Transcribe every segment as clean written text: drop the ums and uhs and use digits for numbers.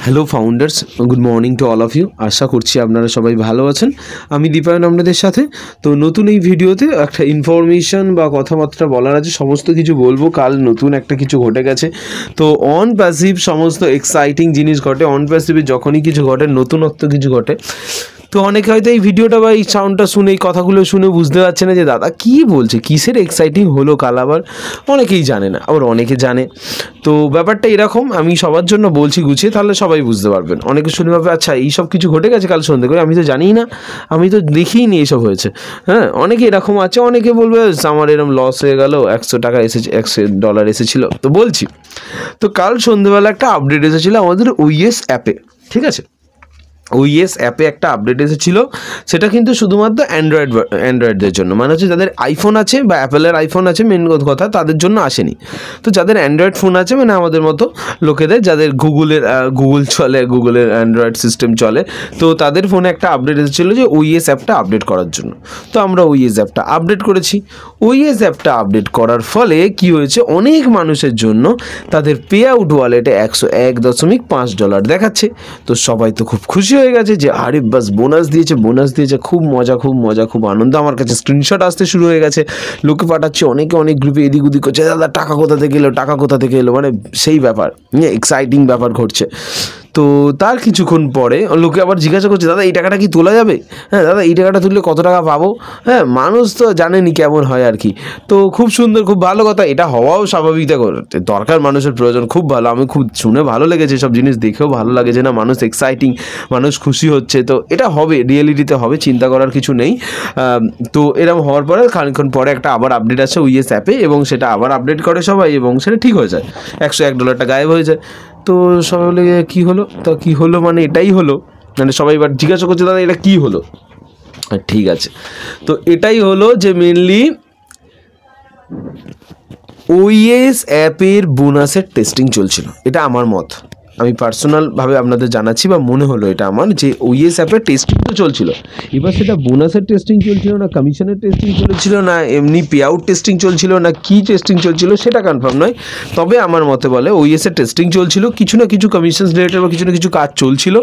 Hello founders, good morning to all of you. আশা করছি আপনারা সবাই ভালো আছেন। আমি দীপায়ন আপনাদের সাথে। তো নতুন এই ভিডিওতে একটা ইনফরমেশন বা কথাবার্তা বলার আছে, সমস্ত কিছু বলবো। কাল নতুন একটা কিছু ঘটে গেছে। তো অন প্যাসিভ সমস্ত এক্সাইটিং জিনিস ঘটে। অন প্যাসিভে যখনই কিছু ঘটে, নতুনত্ব কিছু ঘটে, তো অনেকে হয়তো এই ভিডিওটা বা এই সাউন্ডটা শুনে, এই কথাগুলো শুনে বুঝতে পারছে না যে দাদা কী বলছে, কিসের এক্সাইটিং হলো কাল। আবার অনেকেই জানে না, আবার অনেকে জানে। তো ব্যাপারটা এরকম, আমি সবার জন্য বলছি গুছিয়ে, তাহলে সবাই বুঝতে পারবেন। অনেকে শুনে ভাবে আচ্ছা এইসব কিছু ঘটে গেছে কাল সন্ধ্যে করে, আমি তো জানিই না, আমি তো দেখিই নি এইসব হয়েছে। হ্যাঁ, অনেকে এরকম আছে। অনেকে বলবে আমার এরকম লস হয়ে গেল, $100 এসেছে, $100 এসেছিলো। তো বলছি, তো কাল সন্ধ্যেবেলা একটা আপডেট এসেছিলো আমাদের ওইএস অ্যাপে। ঠিক আছে, ওইএস অ্যাপে একটা আপডেট এসেছিল। সেটা কিন্তু শুধুমাত্র অ্যান্ড্রয়েডদের জন্য, মানে হচ্ছে যাদের আইফোন আছে বা অ্যাপেলের আইফোন আছে, মেন কথা তাদের জন্য আসেনি। তো যাদের অ্যান্ড্রয়েড ফোন আছে, মানে আমাদের মতো লোকেদের, যাদের গুগল চলে, গুগলের অ্যান্ড্রয়েড সিস্টেম চলে, তো তাদের ফোনে একটা আপডেট এসেছিলো যে ওইএস অ্যাপটা আপডেট করার জন্য। তো আমরা ওইএস অ্যাপটা আপডেট করেছি। ওইএস অ্যাপটা আপডেট করার ফলে কি হয়েছে, অনেক মানুষের জন্য তাদের পে আউট ওয়ালেটে $101.5 দেখাচ্ছে। তো সবাই তো খুব খুশি হয়ে গেছে যে আরে বাস বোনাস দিয়েছে, খুব মজা, খুব আনন্দ। আমার কাছে স্ক্রিনশট আসতে শুরু হয়ে গেছে, লোকে পাঠাচ্ছে, অনেকে অনেক গ্রুপে এদিক ওদিক করছে, দাদা টাকা কোথা থেকে এলো, মানে সেই ব্যাপার, এক্সাইটিং ব্যাপার ঘটছে। তো তার কিছুক্ষণ পরে লোকে আবার জিজ্ঞাসা করছে, দাদা এই টাকাটা কি তোলা যাবে? হ্যাঁ দাদা, এই টাকাটা তুললে কত টাকা পাবো? হ্যাঁ, মানুষ তো জানেনি কেমন হয় আর কি। তো খুব সুন্দর, খুব ভালো কথা, এটা হওয়াও স্বাভাবিক। দেখো, দরকার, মানুষের প্রয়োজন, খুব ভালো। আমি খুব শুনে ভালো লেগেছে, সব জিনিস দেখেও ভালো লাগে যে না, মানুষ এক্সাইটিং, মানুষ খুশি হচ্ছে। তো এটা হবে, রিয়েলিটিতে হবে, চিন্তা করার কিছু নেই। তো এরকম হওয়ার পরে খানিকক্ষণ পরে একটা আবার আপডেট আসে ওইএস অ্যাপে, এবং সেটা আবার আপডেট করে সবাই, এবং সেটা ঠিক হয়ে যায়, $101 গায়েব হয়ে যায়। তো সবাই বলে কী হলো? তো কী হলো মানে এটাই হলো, মানে সবাই এবার জিজ্ঞাসা করছে, দাদা এটা কী হলো? ঠিক আছে, তো এটাই হলো যে মেনলি ওইএস অ্যাপের বোনাসের টেস্টিং চলছিল। এটা আমার মত, আমি পার্সোনালভাবে আপনাদের জানাচ্ছি, বা মনে হলো এটা আমার, যে ওইএস অ্যাপের টেস্টিং তো চলছিল। এবার সেটা বোনাসের টেস্টিং চলছিল না কমিশনের টেস্টিং চলছিল না এমনি পে আউট টেস্টিং চলছিল না কি টেস্টিং চলছিল সেটা কনফার্ম নয়। তবে আমার মতে বলে ওইএসের টেস্টিং চলছিল, কিছু না কিছু কমিশন রিলেটেড বা কিছু না কিছু কাজ চলছিল,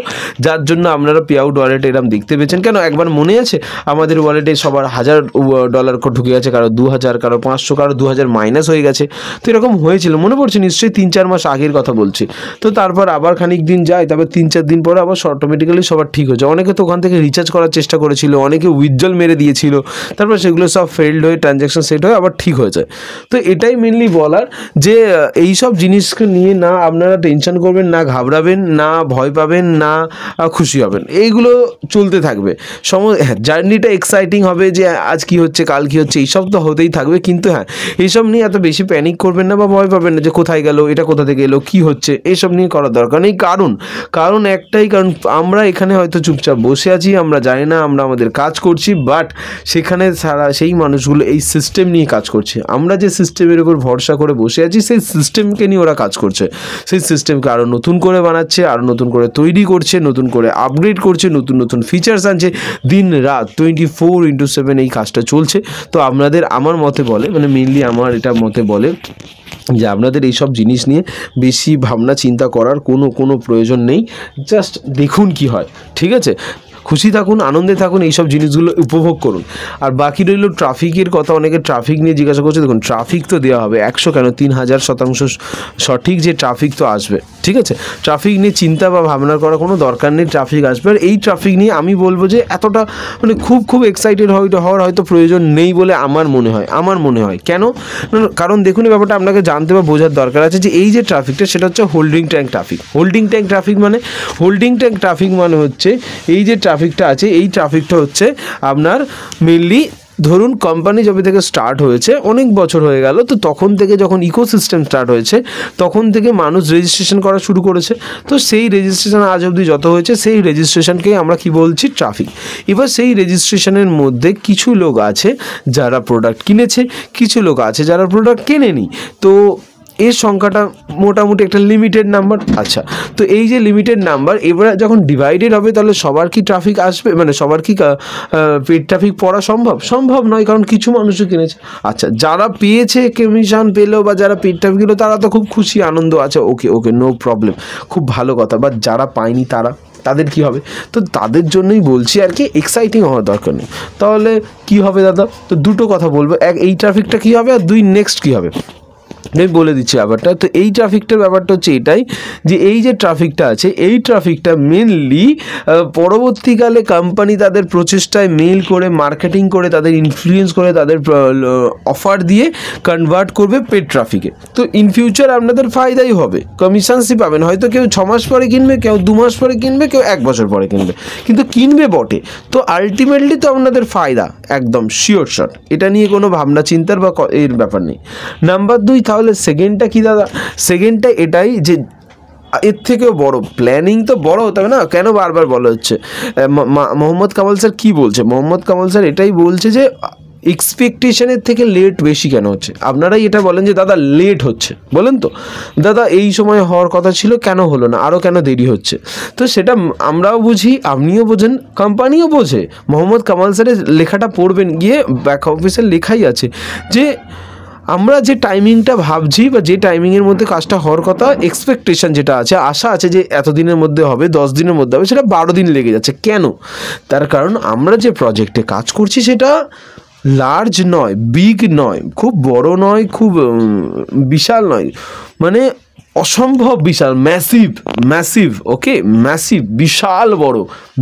যার জন্য আপনারা পে আউট ওয়ালেটে এরকম দেখতে পেয়েছেন। কেন, একবার মনে আছে আমাদের ওয়ালেটে সবার $1000 ঢুকে গেছে, কারো 2000, কারো 500, কারো 2000 মাইনাস হয়ে গেছে। তো এরকম হয়েছিল, মনে পড়ছে নিশ্চয়ই, 3-4 মাস আগের কথা বলছি। তো তারপর আবার খানিক দিন যায়, তারপর 3-4 দিন পরে আবার অটোমেটিক্যালি সবার ঠিক হয়েছে। অনেকে তো ওখান থেকে রিচার্জ করার চেষ্টা করেছিল, অনেকে উইথড্রল মেরে দিয়েছিল, তারপর সেগুলো সব ফেলড হয়ে ট্রানজ্যাকশন সেট হয়ে আবার ঠিক হয়ে যায়। তো এটাই মেনলি বলার, যে এই সব জিনিসকে নিয়ে না আপনারা টেনশন করবেন, না ঘাবড়াবেন, না ভয় পাবেন, না খুশি হবেন, এইগুলো চলতে থাকবে। জার্নিটা এক্সাইটিং হবে, যে আজ কি হচ্ছে, কাল কি হচ্ছে, এইসব তো হতেই থাকবে। কিন্তু হ্যাঁ, এইসব নিয়ে এত বেশি প্যানিক করবেন না বা ভয় পাবেন না যে কোথায় গেল, এটা কোথা থেকে এলো, কী হচ্ছে, এইসব নিয়ে করার দরকার নেই। কারণ একটাই, কারণ আমরা এখানে হয়তো চুপচাপ বসে আছি, আমরা জানি না, আমরা আমাদের কাজ করছি, বাট সেখানে সারা সেই মানুষগুলো এই সিস্টেম নিয়ে কাজ করছে। আমরা যে সিস্টেমের উপর ভরসা করে বসে আছি, সেই সিস্টেমকে নিয়ে ওরা কাজ করছে। সেই সিস্টেমকে আরও নতুন করে বানাচ্ছে, আরও নতুন করে তৈরি করছে, নতুন করে আপগ্রেড করছে, নতুন নতুন ফিচার্স আনছে, দিন রাত 24/7 এই কাজটা চলছে। তো আমার মতে বলে, মানে মেনলি আমার এটা মতে বলে, যে আপনাদের এইসব জিনিস নিয়ে বেশি ভাবনা চিন্তা করার কোনো প্রয়োজন নেই। জাস্ট দেখুন কি হয়, ঠিক আছে? খুশি থাকুন, আনন্দে থাকুন, এইসব জিনিসগুলো উপভোগ করুন। আর বাকি রইল ট্রাফিকের কথা, অনেকে ট্রাফিক নিয়ে জিজ্ঞাসা করছে। দেখুন, ট্রাফিক তো দেওয়া হবে 100 কেন 3000% সঠিক, যে ট্রাফিক তো আসবে, ঠিক আছে? ট্রাফিক নিয়ে চিন্তা বা ভাবনা করার কোনো দরকার নেই, ট্রাফিক আসবে। আর এই ট্রাফিক নিয়ে আমি বলবো যে এতটা মানে খুব এক্সাইটেড হওয়ার হয়তো প্রয়োজন নেই বলে আমার মনে হয়। কেন? কারণ দেখুন, এই ব্যাপারটা আপনাকে জানতে বা বোঝার দরকার আছে, যে এই যে ট্রাফিকটা, সেটা হচ্ছে হোল্ডিং ট্যাঙ্ক ট্রাফিক মানে হচ্ছে এই যে ট্রাফিকটা আছে, এই ট্রাফিকটা হচ্ছে আপনার মেনলি, ধরুন কোম্পানি যবে থেকে স্টার্ট হয়েছে, অনেক বছর হয়ে গেল, তো তখন থেকে যখন ইকোসিস্টেম স্টার্ট হয়েছে, তখন থেকে মানুষ রেজিস্ট্রেশন করা শুরু করেছে। তো সেই রেজিস্ট্রেশন আজ অবধি যত হয়েছে, সেই রেজিস্ট্রেশনকেই আমরা কি বলছি, ট্রাফিক। এবার সেই রেজিস্ট্রেশনের মধ্যে কিছু লোক আছে যারা প্রোডাক্ট কিনেছে, কিছু লোক আছে যারা প্রোডাক্ট কেনেনি। তো এর সংখ্যাটা মোটামুটি একটা লিমিটেড নাম্বার। আচ্ছা, তো এই যে লিমিটেড নাম্বার এবারে যখন ডিভাইডেড হবে তাহলে সবার কি ট্রাফিক আসবে, মানে সবার কি পেড ট্রাফিক পড়া সম্ভব নয়, কারণ কিছু মানুষও কিনেছে। আচ্ছা, যারা পেয়েছে কমিশন পেলো বা যারা পেড ট্রাফিক পেলো তারা তো খুব খুশি আনন্দ আছে, ওকে নো প্রবলেম, খুব ভালো কথা। বা যারা পায়নি তাদের কি হবে? তো তাদের জন্যই বলছি আর কি, এক্সাইটিং হওয়ার দরকার নেই। তাহলে কি হবে দাদা? তো দুটো কথা বলবো, এক এই ট্রাফিকটা কী হবে, আর দুই নেক্সট কী হবে আমি বলে দিচ্ছি ব্যাপারটা। তো এই ট্রাফিকটার ব্যাপারটা হচ্ছে এটাই যে এই যে ট্রাফিকটা আছে এই ট্রাফিকটা মেনলি পরবর্তীকালে কোম্পানি তাদের প্রচেষ্টায় মেল করে মার্কেটিং করে তাদের ইনফ্লুয়েন্স করে তাদের অফার দিয়ে কনভার্ট করবে পেড ট্রাফিকে। তো ইন ফিউচার আপনাদের ফায়দাই হবে, কমিশনসই পাবেন। হয়তো কেউ 6 মাস পরে কিনবে, কেউ 2 মাস পরে কিনবে, কেউ 1 বছর পরে কিনবে, কিন্তু কিনবে বটে। তো আলটিমেটলি তো আপনাদের ফায়দা একদম শিওর শট, এটা নিয়ে কোনো ভাবনা চিন্তার বা এর ব্যাপার নেই। নাম্বার 2, তাহলে সেকেন্ডটা কি দাদা? সেকেন্ডটা এটাই যে এর থেকেও বড় প্ল্যানিং তো বড় হতে হবে না, কেন বারবার বলা হচ্ছে? মোহাম্মদ কামাল স্যার কী বলছে? মোহাম্মদ কামাল স্যার এটাই বলছে যে এক্সপেকটেশনের থেকে লেট বেশি কেন হচ্ছে। আপনারাই এটা বলেন যে দাদা লেট হচ্ছে, বলেন তো দাদা এই সময় হওয়ার কথা ছিল, কেন হলো না, আরও কেন দেরি হচ্ছে? তো সেটা আমরাও বুঝি, আপনিও বোঝেন, কোম্পানিও বোঝে। মোহাম্মদ কামাল স্যারের লেখাটা পড়বেন গিয়ে, ব্যাক অফিসের লেখাই আছে যে আমরা যে টাইমিংটা ভাবছি বা যে টাইমিংয়ের মধ্যে কাজটা হওয়ার কথা, এক্সপেকটেশন যেটা আছে, আশা আছে যে এতদিনের মধ্যে হবে, 10 দিনের মধ্যে হবে, সেটা 12 দিন লেগে যাচ্ছে। কেন? তার কারণ আমরা যে প্রজেক্টে কাজ করছি সেটা লার্জ নয়, বিগ নয়, খুব বড় নয়, খুব বিশাল নয়, মানে অসম্ভব বিশাল, ম্যাসিভ ওকে, ম্যাসিভ,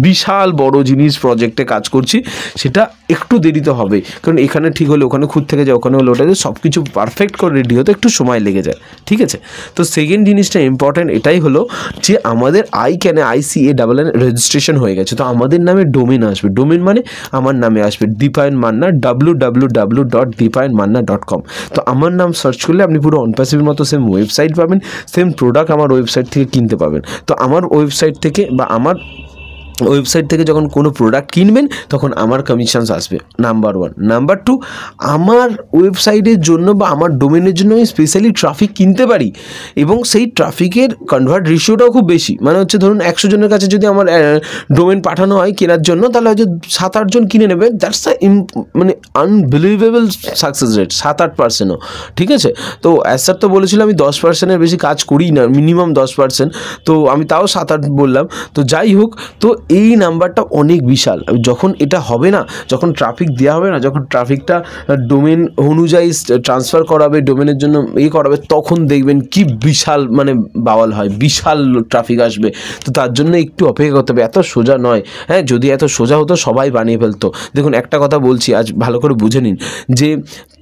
বিশাল বড় জিনিস প্রজেক্টে কাজ করছি। সেটা একটু দেরিতে হবে, কারণ এখানে ঠিক হলে ওখানে খুঁত থেকে যায়, ওখানে হলে ওটাতে সব কিছু পারফেক্ট করে রেডি হতে একটু সময় লেগে যায়, ঠিক আছে? তো সেকেন্ড জিনিসটা ইম্পর্ট্যান্ট এটাই হলো যে আমাদের ICANN রেজিস্ট্রেশন হয়ে গেছে। তো আমাদের নামে ডোমেন আসবে, ডোমেন মানে আমার নামে আসবে দীপায়ন মান্না, www.dipayanmanna.com। তো আমার নাম সার্চ করলে আপনি পুরো অনপ্যাসিভের মতো সেম ওয়েবসাইট পাবেন, সেম প্রোডাক্ট আমার ওয়েবসাইট থেকে কিনতে পাবেন। তো আমার ওয়েবসাইট থেকে বা আমার ওয়েবসাইট থেকে যখন কোনো প্রোডাক্ট কিনবেন তখন আমার কমিশনস আসবে, নাম্বার 1। নাম্বার 2, আমার ওয়েবসাইটের জন্য বা আমার ডোমেনের জন্য আমি স্পেশালি ট্রাফিক কিনতে পারি, এবং সেই ট্রাফিকের কনভার্ট রেশিওটাও খুব বেশি। মানে হচ্ছে ধরুন 100 জনের কাছে যদি আমার ডোমেন পাঠানো হয় কেনার জন্য, তাহলে হয়তো 7-8 জন কিনে নেবে। দ্যাটস মানে আনবিলিভেবল সাকসেস রেট, 7-8%ও, ঠিক আছে? তো অ্যাজ স্যার তো বলেছিল আমি 10%-এর বেশি কাজ করি না, মিনিমাম 10%, তো আমি তাও 7-8 বললাম। তো যাই হোক, তো এই নাম্বারটা অনেক বিশাল। যখন এটা হবে না, যখন ট্রাফিক দেওয়া হবে না, যখন ট্রাফিকটা ডোমেন অনুযায়ী ট্রান্সফার করাবে, ডোমেনের জন্য করাবে, তখন দেখবেন কি বিশাল মানে বাওয়াল হয়, বিশাল ট্রাফিক আসবে। তো তার জন্য একটু অপেক্ষা করতে হবে, এত সোজা নয়। হ্যাঁ, যদি এত সোজা হতো সবাই বানিয়ে ফেলতো। দেখুন একটা কথা বলছি, আজ ভালো করে বুঝে নিন যে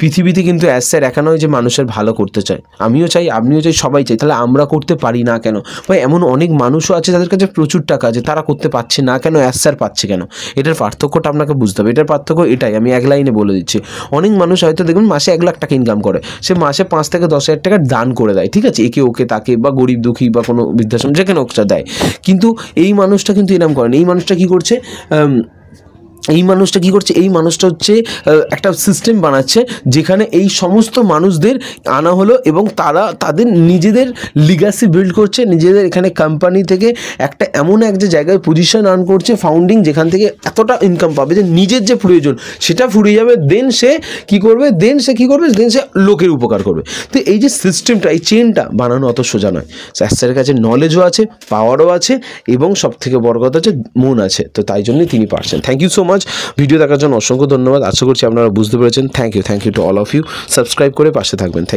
পৃথিবীতে কিন্তু অ্যাজ স্যার একা নয় যে মানুষের ভালো করতে চায়, আমিও চাই, আপনিও চাই, সবাই চাই। তাহলে আমরা করতে পারি না কেন? ভাই এমন অনেক মানুষও আছে যাদের কাছে প্রচুর টাকা আছে, তারা করতে পারছে না কেন, অ্যাজ স্যার পাচ্ছে কেন? এটার পার্থক্যটা আপনাকে বুঝতে হবে। এটার পার্থক্য এটাই, আমি এক লাইনে বলে দিচ্ছি। অনেক মানুষ হয়তো দেখুন মাসে 1 লাখ টাকা ইনকাম করে, সে মাসে 5 থেকে 10 হাজার টাকা দান করে দেয়, ঠিক আছে, একে ওকে তাকে, বা গরিব দুঃখী বা কোনো বৃদ্ধাশ্রম যেখানে ওকে দেয়। কিন্তু এই মানুষটা কিন্তু এরকম করেন। এই মানুষটা কী করছে? এই মানুষটা হচ্ছে একটা সিস্টেম বানাচ্ছে যেখানে এই সমস্ত মানুষদের আনা হলো, এবং তারা তাদের নিজেদের লিগ্যাসি বিল্ড করছে, নিজেদের এখানে কোম্পানি থেকে একটা এমন এক যে জায়গায় পজিশন আর্ন করছে, ফাউন্ডিং, যেখান থেকে এতটা ইনকাম পাবে যে নিজের যে প্রয়োজন সেটা ফুরিয়ে যাবে। দেন সে কী করবে? দেন সে লোকের উপকার করবে। তো এই যে সিস্টেমটা, এই চেনটা বানানো অত সোজা নয়। স্যারের কাছে নলেজও আছে, পাওয়ারও আছে, এবং সবথেকে বড় কথা হচ্ছে মন আছে। তো তাই জন্যই তিনি পারছেন। Thank you so much. Video দেখার জন্য অসংখ্য ধন্যবাদ। আশা করছি আপনারা বুঝতে পেরেছেন। Thank you to all of you. Subscribe করে পাশে থাকবেন। Thank you.